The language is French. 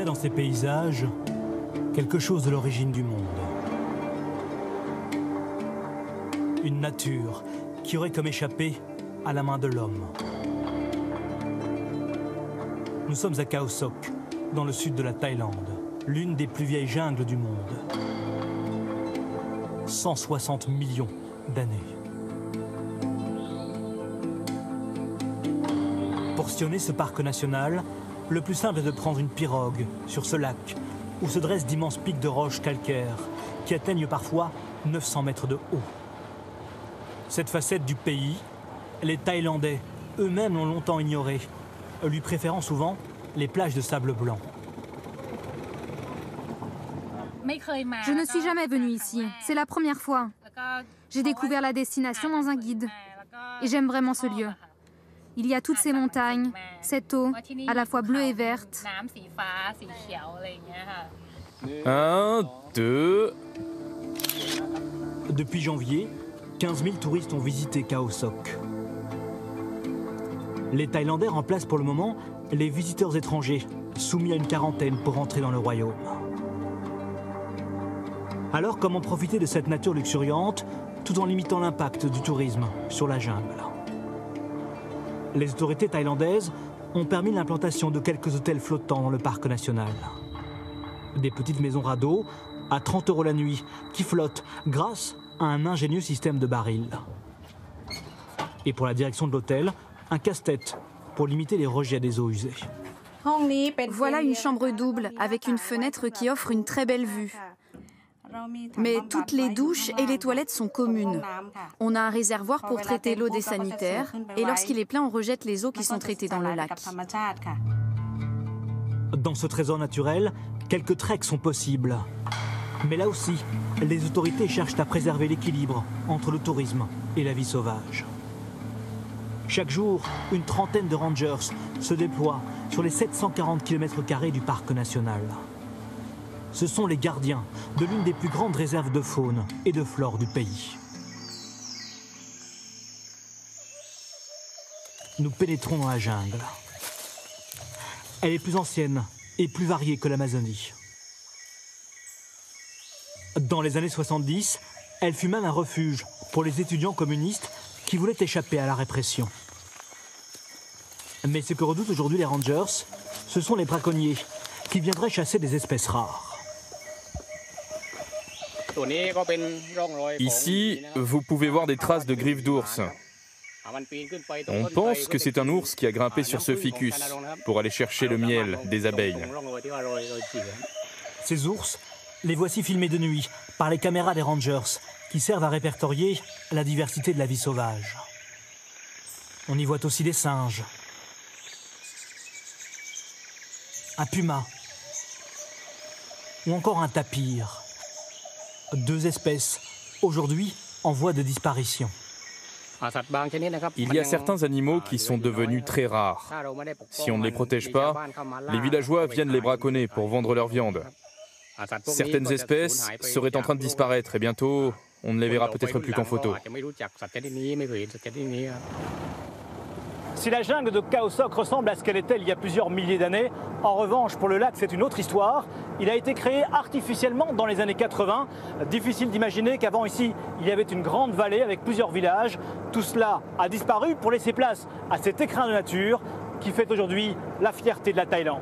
dans ces paysages quelque chose de l'origine du monde. Une nature qui aurait comme échappé à la main de l'homme. Nous sommes à Khao Sok, dans le sud de la Thaïlande, l'une des plus vieilles jungles du monde. 160 millions d'années. Pour sillonner ce parc national, le plus simple est de prendre une pirogue sur ce lac où se dressent d'immenses pics de roches calcaires qui atteignent parfois 900 mètres de haut. Cette facette du pays, les Thaïlandais eux-mêmes l'ont longtemps ignorée, lui préférant souvent les plages de sable blanc. Je ne suis jamais venue ici, c'est la première fois. J'ai découvert la destination dans un guide et j'aime vraiment ce lieu. Il y a toutes ces montagnes, cette eau, à la fois bleue et verte. 1, 2... Depuis janvier, 15 000 touristes ont visité Khao Sok. Les Thaïlandais remplacent pour le moment les visiteurs étrangers, soumis à une quarantaine pour entrer dans le royaume. Alors, comment profiter de cette nature luxuriante tout en limitant l'impact du tourisme sur la jungle? Les autorités thaïlandaises ont permis l'implantation de quelques hôtels flottants dans le parc national. Des petites maisons radeaux à 30 € la nuit qui flottent grâce à un ingénieux système de barils. Et pour la direction de l'hôtel, un casse-tête pour limiter les rejets des eaux usées. Voilà une chambre double avec une fenêtre qui offre une très belle vue. Mais toutes les douches et les toilettes sont communes. On a un réservoir pour traiter l'eau des sanitaires et lorsqu'il est plein, on rejette les eaux qui sont traitées dans le lac. Dans ce trésor naturel, quelques treks sont possibles. Mais là aussi, les autorités cherchent à préserver l'équilibre entre le tourisme et la vie sauvage. Chaque jour, une trentaine de rangers se déploient sur les 740 km² du parc national. Ce sont les gardiens de l'une des plus grandes réserves de faune et de flore du pays. Nous pénétrons dans la jungle. Elle est plus ancienne et plus variée que l'Amazonie. Dans les années 70, elle fut même un refuge pour les étudiants communistes qui voulaient échapper à la répression. Mais ce que redoutent aujourd'hui les rangers, ce sont les braconniers qui viendraient chasser des espèces rares. Ici, vous pouvez voir des traces de griffes d'ours. On pense que c'est un ours qui a grimpé sur ce ficus pour aller chercher le miel des abeilles. Ces ours, les voici filmés de nuit par les caméras des rangers qui servent à répertorier la diversité de la vie sauvage. On y voit aussi des singes, un puma ou encore un tapir. Deux espèces, aujourd'hui en voie de disparition. Il y a certains animaux qui sont devenus très rares. Si on ne les protège pas, les villageois viennent les braconner pour vendre leur viande. Certaines espèces seraient en train de disparaître et bientôt, on ne les verra peut-être plus qu'en photo. Si la jungle de Khao Sok ressemble à ce qu'elle était il y a plusieurs milliers d'années, en revanche, pour le lac, c'est une autre histoire. Il a été créé artificiellement dans les années 80. Difficile d'imaginer qu'avant ici, il y avait une grande vallée avec plusieurs villages. Tout cela a disparu pour laisser place à cet écrin de nature qui fait aujourd'hui la fierté de la Thaïlande.